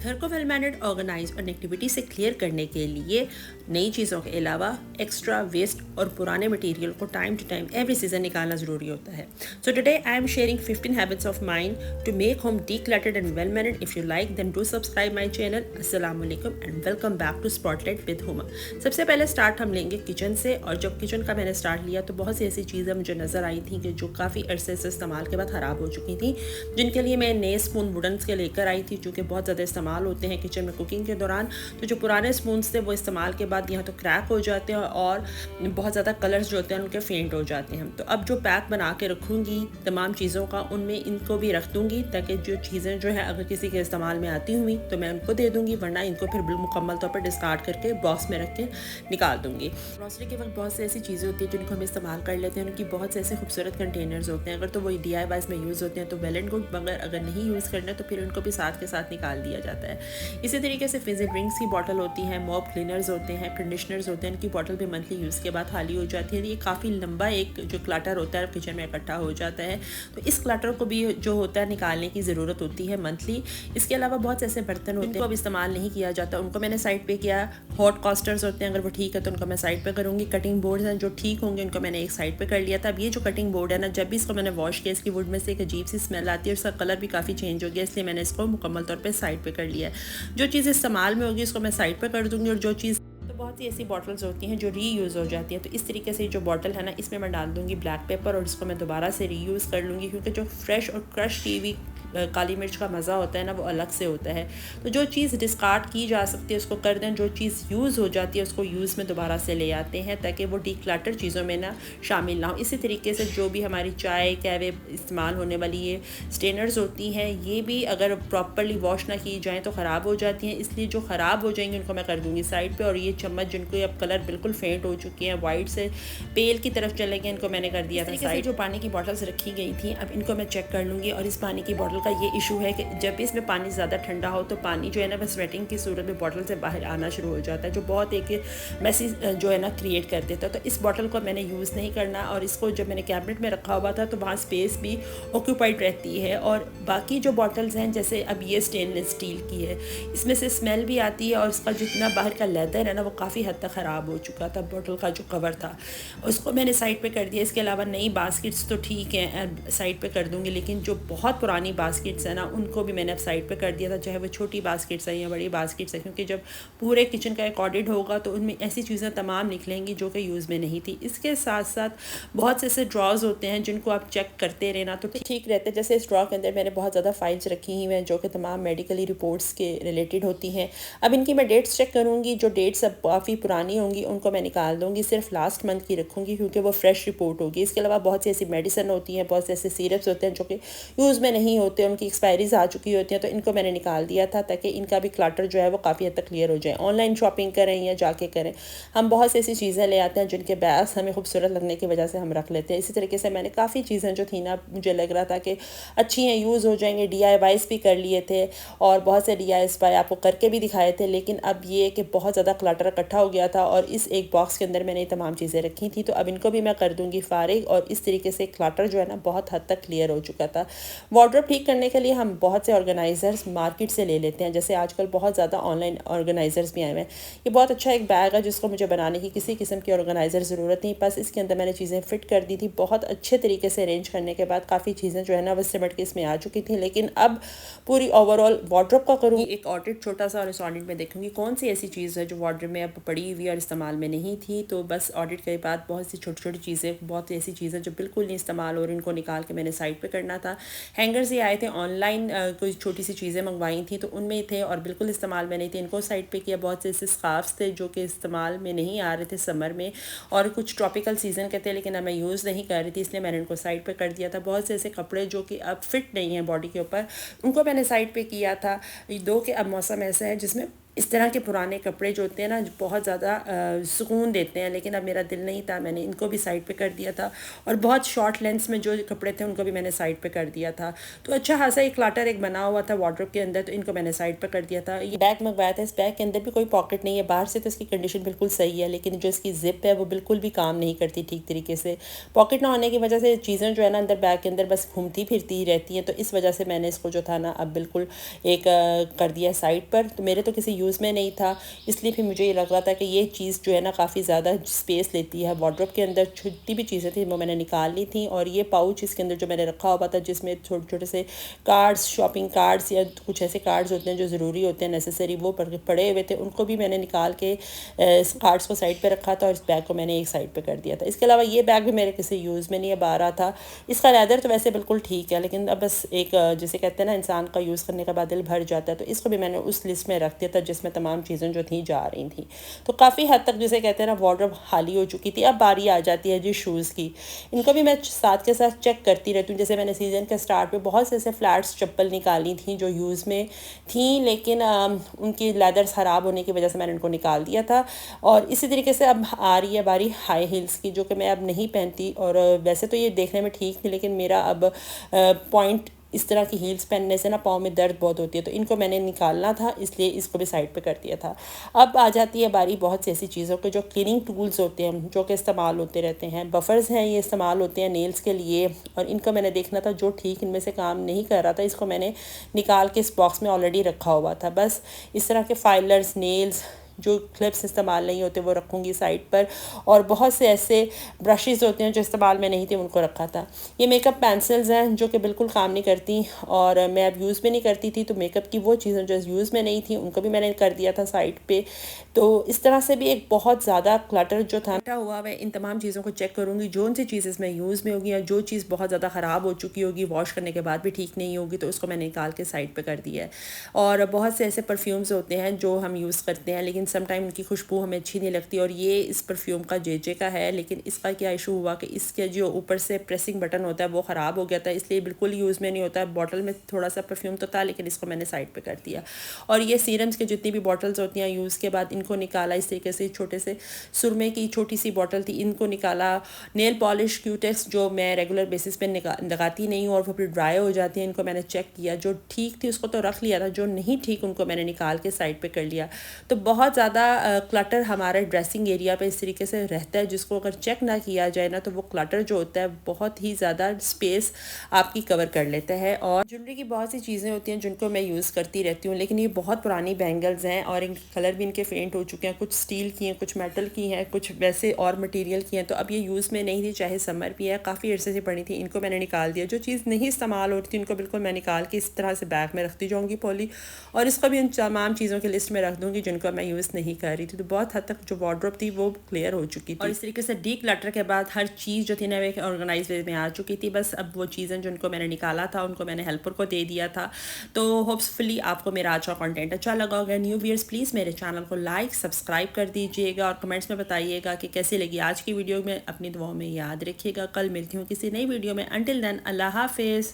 घर को well मैनेड, organise और नेगेटिविटी से क्लियर करने के लिए नई चीज़ों के अलावा एक्स्ट्रा वेस्ट और पुराने मटेरियल को time to time every season निकालना ज़रूरी होता है. So today I am sharing 15 habits of mind to make home decluttered and well managed. If you like, then do subscribe my channel. अस्सलाम वालेकुम and welcome back to Spotlight with Huma. सबसे पहले start हम लेंगे kitchen से. और जब kitchen का मैंने स्टार्ट लिया तो बहुत सी ऐसी चीज़ें मुझे नज़र आई थी कि जो काफ़ी अरसे से इस्तेमाल के बाद ख़राब हो चुकी थी, जिनके लिए मैं नए स्पून वुडन्स के लेकर आई थी, जो कि बहुत ज़्यादा इस्तेमाल होते हैं किचन में कुकिंग के दौरान. तो जो पुराने स्पून्स थे वो इस्तेमाल के बाद यहाँ तो क्रैक हो जाते हैं और बहुत ज़्यादा कलर्स जो होते हैं उनके फेंट हो जाते हैं. तो अब जो पैक बना के रखूँगी तमाम चीज़ों का, उनमें इनको भी रख दूँगी ताकि जो चीज़ें जो है अगर किसी के इस्तेमाल में आती हुई तो मैं उनको दे दूँगी, वरना इनको फिर मुकम्मल तौर पर डिस्कार्ड करके बॉक्स में रख के निकाल दूँगी. ग्रॉसरी के वक्त बहुत से ऐसी चीज़ें होती हैं जिनको हम इस्तेमाल कर लेते हैं, उनकी बहुत से ऐसे खूबसूरत कंटेनर्स होते हैं. अगर तो वो DIYs में यूज़ होते हैं तो वेल एंड गुड, मगर अगर नहीं यूज़ करना तो फिर उनको भी साथ के साथ निकाल दिया जाता है. इसी तरीके से फिज़ी ड्रिंक्स की बॉटल होती है, मॉप क्लीनर्स होते हैं, कंडीशनर्स होते हैं, इनकी बॉटल भी मंथली यूज़ के बाद खाली हो जाती है. ये काफ़ी लंबा एक जो क्लटर होता है किचन में इकट्ठा हो जाता है, तो इस क्लटर को भी जो होता है निकालने की ज़रूरत होती है मंथली. इसके अलावा बहुत से ऐसे बर्तन होते हैं जिनको अब इस्तेमाल नहीं किया जाता, उनको मैंने साइड पे किया. हॉट कॉस्टर्स होते हैं, अगर वो ठीक है तो उनको मैं साइड पे करूँगी. कटिंग बोर्ड्स हैं जो ठीक होंगे उनको मैंने एक साइड पे कर लिया था. अब ये जो कटिंग बोर्ड है ना, जब भी इसको मैंने वॉश किया इसकी वुड में से एक अजीब सी स्मेल आती है और इसका कलर भी काफ़ी चेंज हो गया, इसलिए मैंने इसको मुकम्मल तौर पर साइड पर कर लिया है. जो चीज़ इस्तेमाल में होगी उसको मैं साइड पर कर दूँगी. और जो चीज़ तो बहुत सी ऐसी बॉटल्स होती हैं जो रीयूज़ हो जाती हैं, तो इस तरीके से जो बॉटल है ना, इसमें मैं डाल दूँगी ब्लैक पेपर और इसको मैं दोबारा से रीयूज़ कर लूँगी, क्योंकि जो फ्रेश और क्रश की हुई काली मिर्च का मज़ा होता है ना, वो अलग से होता है. तो जो चीज़ डिस्कार्ड की जा सकती है उसको कर दें, जो चीज़ यूज़ हो जाती है उसको यूज़ में दोबारा से ले आते हैं ताकि वो डिक्लटर चीज़ों में ना शामिल ना हो. इसी तरीके से जो भी हमारी चाय कैवे इस्तेमाल होने वाली ये स्टेनर्स होती हैं, ये भी अगर प्रॉपरली वॉश ना की जाएँ तो ख़राब हो जाती हैं, इसलिए जो ख़राब हो जाएंगी उनको मैं कर दूँगी साइड पर. और ये चम्मच जिनको अब कलर बिल्कुल फेंट हो चुके हैं, वाइट से पेल की तरफ चले गए, इनको मैंने कर दिया था साइड. जो पानी की बॉटल्स रखी गई थी अब इनको मैं चेक कर लूँगी. और इस पानी की बॉटल का ये इशू है कि जब भी इसमें पानी ज़्यादा ठंडा हो तो पानी जो है ना, बस स्वेटिंग की सूरत में बॉटल से बाहर आना शुरू हो जाता है, जो बहुत एक मैसी जो है ना क्रिएट कर देता है. तो इस बॉटल को मैंने यूज़ नहीं करना. और इसको जब मैंने कैबिनेट में रखा हुआ था तो वहाँ स्पेस भी ऑक्यूपाइड रहती है. और बाकी जो बॉटल्स हैं, जैसे अब ये स्टेनलेस स्टील की है, इसमें से स्मेल भी आती है और इसका जितना बाहर का लेदर है ना वो काफ़ी हद तक ख़राब हो चुका था. बॉटल का जो कवर था उसको मैंने साइड पे कर दिया. इसके अलावा नई बास्केट्स तो ठीक हैं, साइड पे कर दूंगी, लेकिन जो बहुत पुरानी बास्केट्स हैं ना उनको भी मैंने अब साइड पे कर दिया था, चाहे वो छोटी बास्केट्स हैं या बड़ी बास्केट्स हैं, क्योंकि जब पूरे किचन का एक ऑडिट होगा तो उनमें ऐसी चीज़ें तमाम निकलेंगी जो कि यूज़ में नहीं थी. इसके साथ साथ बहुत से ऐसे ड्रॉज होते हैं जिनको आप चेक करते रहना तो ठीक रहते हैं. जैसे इस ड्रॉ के अंदर मैंने बहुत ज़्यादा फाइल्स रखी हुई हैं जो कि तमाम मेडिकली रिपोर्ट्स के रिलेटेड होती हैं. अब इनकी मैं डेट्स चेक करूँगी. जो डेट्स अब काफ़ी पुरानी होंगी उनको मैं निकाल दूँगी, सिर्फ लास्ट मंथ की रखूँगी क्योंकि वो फ्रेश रिपोर्ट होगी. इसके अलावा बहुत सी ऐसी मेडिसिन होती हैं, बहुत से ऐसे सिरप्स होते हैं जो कि यूज़ में नहीं होते, उनकी एक्सपायरीज आ चुकी होती हैं, तो इनको मैंने निकाल दिया था ताकि इनका भी क्लटर जो है वो काफ़ी हद तक क्लियर हो जाए. ऑनलाइन शॉपिंग करें या जाके करें, हम बहुत सी ऐसी चीज़ें ले आते हैं जिनके बैग्स हमें खूबसूरत लगने की वजह से हम रख लेते हैं. इसी तरीके से मैंने काफ़ी चीज़ें जो थी ना, मुझे लग रहा था कि अच्छी हैं, यूज़ हो जाएंगे, DIYs भी कर लिए थे और बहुत से DIY आपको करके भी दिखाए थे. लेकिन अब ये कि बहुत ज़्यादा क्लटर इकट्ठा हो गया था और इस एक बॉक्स के अंदर मैंने तमाम चीज़ें रखी थी, तो अब इनको भी मैं कर दूँगी फारिग. और इस तरीके से क्लटर जो है ना बहुत हद तक क्लियर हो चुका था. वार्डरोब ठीक करने के लिए हम बहुत से ऑर्गेनाइजर्स मार्केट से ले लेते हैं, जैसे आजकल बहुत ज़्यादा ऑनलाइन ऑर्गेनाइजर्स भी आए हैं. ये बहुत अच्छा एक बैग है जिसको मुझे बनाने की किसी किस्म की ऑर्गेनाइजर ज़रूरत नहीं, बस इसके अंदर मैंने चीज़ें फिट कर दी थी. बहुत अच्छे तरीके से अरेंज करने के बाद काफ़ी चीज़ें जो है ना वो सिमट के इसमें आ चुकी थी. लेकिन अब पूरी ओवरऑल वार्डरोब का करूँगी एक ऑडिट छोटा सा, और इस ऑडिट में देखूँगी कौन सी ऐसी चीज़ है जो वार्डरोब में अब पड़ी हुई और इस्तेमाल में नहीं थी. तो बस ऑडिट के बाद बहुत सी छोटी छोटी चीज़ें, बहुत ऐसी चीज़ें जो बिल्कुल नहीं इस्तेमाल हो रही, इनको निकाल के मैंने साइड पे करना था. हैंगर्स ये आए थे ऑनलाइन, कोई छोटी सी चीज़ें मंगवाई थी तो उनमें थे और बिल्कुल इस्तेमाल में नहीं थे, इनको साइड पे किया. बहुत से ऐसे स्कार्फ्स थे जो कि इस्तेमाल में नहीं आ रहे थे समर में, और कुछ ट्रॉपिकल सीज़न के थे लेकिन अब मैं यूज़ नहीं कर रही थी, इसलिए मैंने इनको साइड पे कर दिया था. बहुत से ऐसे कपड़े जो कि अब फिट नहीं हैं बॉडी के ऊपर, उनको मैंने साइड पे किया था. दो कि अब मौसम ऐसा है जिसमें इस तरह के पुराने कपड़े जो होते हैं ना बहुत ज़्यादा सुकून देते हैं, लेकिन अब मेरा दिल नहीं था, मैंने इनको भी साइड पे कर दिया था। और बहुत शॉर्ट लेंथ्स में जो कपड़े थे उनको भी मैंने साइड पे कर दिया था। तो अच्छा खासा एक क्लटर एक बना हुआ था वार्डरोब के अंदर, तो इनको मैंने साइड पे कर दिया था। ये बैग मंगवाया था, इस बैग के अंदर भी कोई पॉकेट नहीं है, बाहर से तो इसकी कंडीशन बिल्कुल सही है, लेकिन जो इसकी जिप है वो बिल्कुल भी काम नहीं करती ठीक तरीके से। पॉकेट ना होने की वजह से चीज़ें जो है ना अंदर बैग के अंदर बस घूमती फिरती ही रहती हैं, तो इस वजह से मैंने इसको जो था ना अब बिल्कुल एक कर दिया साइड पर। तो मेरे तो किसी यूज़ में नहीं था, इसलिए फिर मुझे ये लग रहा था कि ये चीज़ जो है ना काफ़ी ज़्यादा स्पेस लेती है। वार्डरोब के अंदर छोटी भी चीज़ें थी वो मैंने निकाल ली थी, और ये पाउच इसके अंदर जो मैंने रखा हुआ था जिसमें छोटे छोटे से कार्ड्स, शॉपिंग कार्ड्स या कुछ ऐसे कार्ड्स होते हैं जो ज़रूरी होते हैं, नेसेसरी, वो पड़े हुए थे, उनको भी मैंने निकाल के इस कार्ड्स को साइड पर रखा था और इस बैग को मैंने एक साइड पर कर दिया था। इसके अलावा ये बैग भी मेरे किसी यूज़ में नहीं अब आ रहा था। इसका लेदर तो वैसे बिल्कुल ठीक है, लेकिन अब बस एक जिसे कहते हैं ना इंसान का यूज़ करने के बाद दिल भर जाता है, तो इसको भी मैंने उस लिस्ट में रख दिया था जिसमें तमाम चीज़ें जो थी जा रही थी। तो काफ़ी हद तक जिसे कहते हैं ना वार्डरोब खाली हो चुकी थी। अब बारी आ जाती है जी शूज़ की। इनको भी मैं साथ के साथ चेक करती रहती हूँ। जैसे मैंने सीज़न के स्टार्ट में बहुत से ऐसे फ्लैट्स चप्पल निकाली थी जो यूज़ में थी, लेकिन उनकी लेदर्स ख़राब होने की वजह से मैंने उनको निकाल दिया था। और इसी तरीके से अब आ रही है बारी हाई हील्स की, जो कि मैं अब नहीं पहनती। और वैसे तो ये देखने में ठीक थी, लेकिन मेरा अब पॉइंट इस तरह की हील्स पहनने से ना पाँव में दर्द बहुत होती है, तो इनको मैंने निकालना था, इसलिए इसको भी साइड पे कर दिया था। अब आ जाती है बारी बहुत सी ऐसी चीज़ों के जो क्लीनिंग टूल्स होते हैं जो कि इस्तेमाल होते रहते हैं। बफ़र्स हैं, ये इस्तेमाल होते हैं नेल्स के लिए, और इनको मैंने देखना था जो ठीक इनमें से काम नहीं कर रहा था, इसको मैंने निकाल के इस बॉक्स में ऑलरेडी रखा हुआ था। बस इस तरह के फाइलर्स, नेल्स, जो क्लिप्स इस्तेमाल नहीं होते वो रखूँगी साइड पर, और बहुत से ऐसे ब्रशेज़ होते हैं जो इस्तेमाल में नहीं थे उनको रखा था। ये मेकअप पेंसिल्स हैं जो कि बिल्कुल काम नहीं करती और मैं अब यूज़ भी नहीं करती थी, तो मेकअप की वो चीज़ें जो यूज़ में नहीं थी उनको भी मैंने कर दिया था साइड पे। तो इस तरह से भी एक बहुत ज़्यादा क्लटर जो था हुआ, मैं इन तमाम चीज़ों को चेक करूँगी जो उन सी चीज़ें में यूज़ में होगी, या जो चीज़ बहुत ज़्यादा ख़राब हो चुकी होगी, वॉश करने के बाद भी ठीक नहीं होगी, तो उसको मैंने निकाल के साइड पर कर दिया है। और बहुत से ऐसे परफ्यूम्स होते हैं जो हम यूज़ करते हैं, लेकिन समटाइम उनकी खुशबू हमें अच्छी नहीं लगती, और ये इस परफ्यूम का जेजे का है, लेकिन इसका क्या इशू हुआ कि इसके जो ऊपर से प्रेसिंग बटन होता है वो ख़राब हो गया था, इसलिए बिल्कुल यूज़ में नहीं होता। बॉटल में थोड़ा सा परफ्यूम तो था, लेकिन इसको मैंने साइड पे कर दिया। और ये सीरम्स की जितनी भी बॉटल्स होती हैं यूज़ के बाद इनको निकाला, इस तरीके से छोटे से सुरमे की छोटी सी बॉटल थी, इनको निकाला। नेल पॉलिश, क्यूटेक्स जो मैं रेगुलर बेसिस पे लगाती नहीं हूँ और वो फिर ड्राई हो जाती है, इनको मैंने चेक किया, जो ठीक थी उसको तो रख लिया था, जो नहीं ठीक उनको मैंने निकाल के साइड पे कर लिया। तो बहुत ज़्यादा क्लटर हमारे ड्रेसिंग एरिया पे इस तरीके से रहता है, जिसको अगर चेक ना किया जाए ना तो वो क्लटर जो होता है बहुत ही ज़्यादा स्पेस आपकी कवर कर लेता है। और ज्वेलरी की बहुत सी चीज़ें होती हैं जिनको मैं यूज़ करती रहती हूँ, लेकिन ये बहुत पुरानी बैंगल्स हैं और इनके कलर भी इनके फेंट हो चुके हैं, कुछ स्टील की हैं, कुछ मेटल की हैं, कुछ वैसे और मटेरियल की हैं। तो अब ये यूज़ में नहीं थी, चाहे समर भी है, काफ़ी अर्से से पड़ी थी, इनको मैंने निकाल दिया। जो चीज़ नहीं इस्तेमाल होती थी उनको बिल्कुल मैं निकाल के इस तरह से बैग में रखती जाऊँगी पॉली, और इसको भी उन तमाम चीज़ों की लिस्ट में रख दूँगी जिनको मैं यूज़ नहीं कर रही थी। तो बहुत हद तक जो वार्डरोब थी वो क्लियर हो चुकी थी, और इस तरीके से डी क्लटर के बाद हर चीज़ जो थी ना एक ऑर्गेनाइज वे में आ चुकी थी। बस अब वो चीज़ें जिनको मैंने निकाला था उनको मैंने हेल्पर को दे दिया था। तो होप्सफुली आपको मेरा आज का कंटेंट अच्छा लगा होगा। न्यू व्यूअर्स प्लीज़ मेरे चैनल को लाइक सब्सक्राइब कर दीजिएगा और कमेंट्स में बताइएगा कि कैसी लगी आज की वीडियो। में अपनी दुआओं में याद रखिएगा। कल मिलती हूँ किसी नई वीडियो में। अंटिल देन अल्लाह हाफिज़।